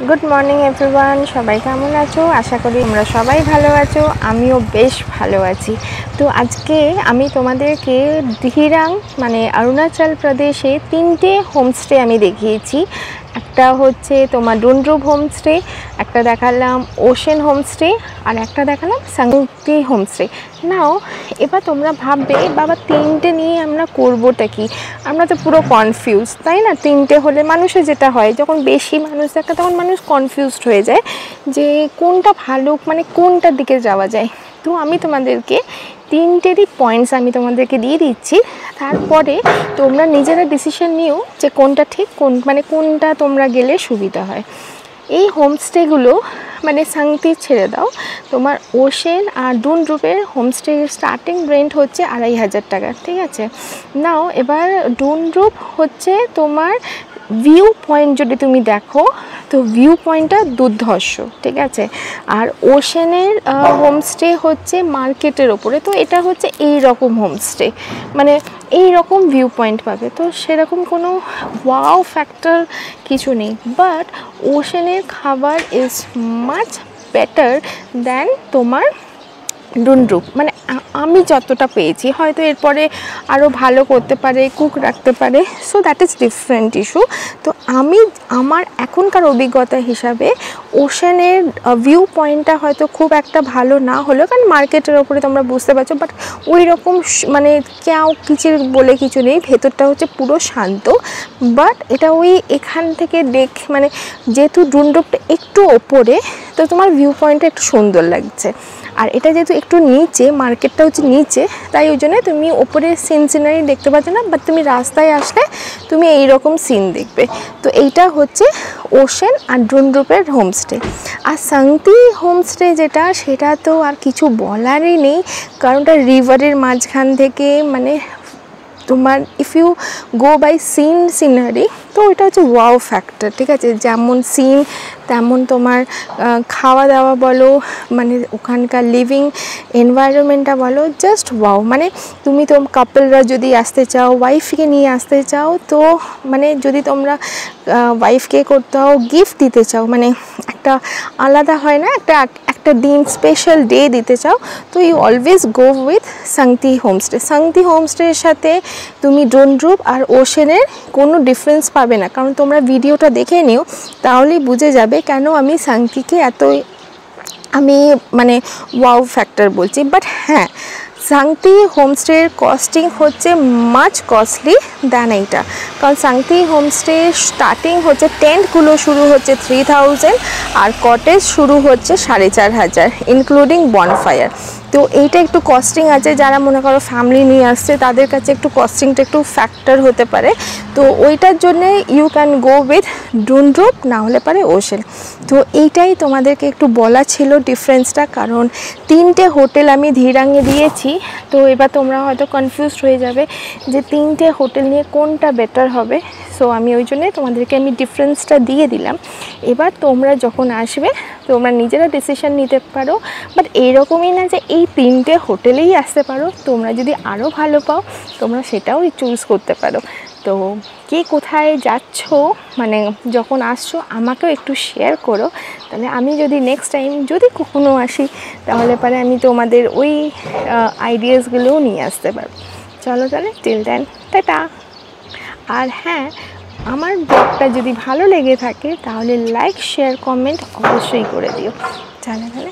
Good morning everyone, সবাই কেমন আছো? আশা করি তোমরা সবাই ভালো আছো, আমিও বেশ ভালো আছি। তো আজকে আমি তোমাদেরকে ধিরাং মানে অরুণাচল প্রদেশে 3টে হোমস্টে আমি দেখিয়েছি। একটা হচ্ছে তোমার ডুনড্রুপ হোমস্টে, একটা দেখালাম ওশেন হোমস্টে, আর একটা দেখালাম সাংতি হোমস্টে। নাও এবার তোমরা ভাববে বাবা 3টে নিয়ে আমরা করবোটা কি? আমরা তো পুরো কনফিউজ, তাই না? 3টে হলে মানুষের যেটা হয়, যখন বেশি মানুষ থাকে তখন মানুষ কনফিউজড হয়ে যায় যে কোনটা ভালো, মানে কোনটার দিকে যাওয়া যায়। তো আমি তোমাদেরকে 3টেরই পয়েন্টস আমি তোমাদেরকে দিয়ে দিচ্ছি, তারপরে তোমরা নিজেরা ডিসিশন নিও যে কোনটা ঠিক, কোনটা তোমরা গেলে সুবিধা হয়। এই হোমস্টেগুলো মানে সাংতি ছেড়ে দাও, তোমার ওশেন আর ডুনড্রুপের হোমস্টে স্টার্টিং রেন্ট হচ্ছে 2500 টাকা, ঠিক আছে? নাও এবার ডুনড্রুপ হচ্ছে তোমার ভিউ পয়েন্ট, যদি তুমি দেখো তো ভিউ পয়েন্টটা দুর্ধর্ষ, ঠিক আছে? আর ওশেনের হোমস্টে হচ্ছে মার্কেটের ওপরে, তো এটা হচ্ছে এই রকম হোমস্টে, মানে এই রকম ভিউ পয়েন্ট পাবে। তো সেরকম কোনো ওয়াও ফ্যাক্টর কিছু নেই, বাট ওশেনের খাবার ইজ মাচ বেটার দ্যান তোমার ডুনড্রুপ, মানে আমি যতটা পেয়েছি। হয়তো এরপরে আরও ভালো করতে পারে, কুক রাখতে পারে, so that is different issue. তো আমি আমার এখনকার অভিজ্ঞতা হিসাবে ওশেনের ভিউ পয়েন্টটা হয়তো খুব একটা ভালো না হলেও, কারণ মার্কেটের ওপরে তোমরা বুঝতে পারছো, বাট ওই রকম মানে ক্যাও কিচির বলে কিছু নেই, ভেতরটা হচ্ছে পুরো শান্ত। বাট এটা ওই এখান থেকে মানে যেহেতু ডুনড্রুপটা একটু ওপরে, তো তোমার ভিউ পয়েন্টটা একটু সুন্দর লাগছে। আর এটা যেহেতু একটু নিচে, মার্কেটটা হচ্ছে নিচে, তাই ওই জন্য তুমি ওপরে সিনারি দেখতে পাচ্ছ না, বাট তুমি রাস্তায় আসলে তুমি এই রকম সিন দেখবে। তো এইটা হচ্ছে ওশেন আর ডুনড্রুপের হোমস্টে। আর সাংতি হোমস্টে যেটা, সেটা তো আর কিছু বলারই নেই, কারণ ওটা রিভারের মাঝখান থেকে, মানে তোমার if you go by scenery, তো ওইটা হচ্ছে ওয়াও ফ্যাক্টর, ঠিক আছে? যেমন সিন তেমন তোমার খাওয়া দাওয়া বলো, মানে ওখানকার লিভিং এনভায়রনমেন্টটা বলো, জাস্ট ওয়াও। মানে তুমি কাপলরা যদি আসতে চাও, ওয়াইফকে নিয়ে আসতে চাও, তো মানে যদি তোমরা ওয়াইফকে করতেও গিফট দিতে চাও, মানে একটা আলাদা হয় না, একটা দিন স্পেশাল ডে দিতে চাও, তো you always go with Sangti homestay. Sangti হোমস্টের সাথে তুমি ডুনড্রুপ আর ওশেনের কোনো ডিফারেন্স পাবে না, কারণ তোমরা ভিডিওটা দেখে নিও, তাহলেই বুঝে যাবে কেন আমি সাংতিকে আমি মানে ওয়াও ফ্যাক্টর বলছি। বাট হ্যাঁ, সাংতি হোমস্টের কস্টিং হচ্ছে মাচ কস্টলি দ্যান এইটা, কারণ সাংতি হোমস্টে স্টার্টিং হচ্ছে, টেন্টগুলো শুরু হচ্ছে 3000, আর কটেজ শুরু হচ্ছে 4500 ইনক্লুডিং বনফায়ার। তো এইটা একটু কস্টিং আছে, যারা মনে করো ফ্যামিলি নিয়ে আসছে তাদের কাছে একটু কস্টিংটা একটু ফ্যাক্টর হতে পারে। তো ওইটার জন্যে ইউ ক্যান গো উইথ ডুনড্রুপ, না হলে পারে ওশেন। তো এইটাই তোমাদেরকে একটু বলা ছিল ডিফারেন্সটা, কারণ 3টে হোটেল আমি ধিরাঙে দিয়েছি। তো এবার তোমরা হয়তো কনফিউজড হয়ে যাবে যে 3টে হোটেল নিয়ে কোনটা বেটার হবে। সো আমি ওই জন্যে তোমাদেরকে আমি ডিফারেন্সটা দিয়ে দিলাম। এবার তোমরা যখন আসবে তোমরা নিজেরা ডিসিশন নিতে পারো, বাট এইরকমই না যে এই 3টে হোটেলেই আসতে পারো, তোমরা যদি আরও ভালো পাও তোমরা সেটাও চুজ করতে পারো। তো কে কোথায় যাচ্ছ, মানে যখন আসছো আমাকেও একটু শেয়ার করো, তাহলে আমি যদি নেক্সট টাইম যদি কখনো আসি, তাহলে পরে আমি তোমাদের ওই আইডিয়াসগুলোও নিয়ে আসতে পারবো। চলো তাহলে, টিল দেন টাটা। আর হ্যাঁ, আমার ব্লগটা যদি ভালো লেগে থাকে তাহলে লাইক, শেয়ার, কমেন্ট অবশ্যই করে দিও। চলো তাহলে।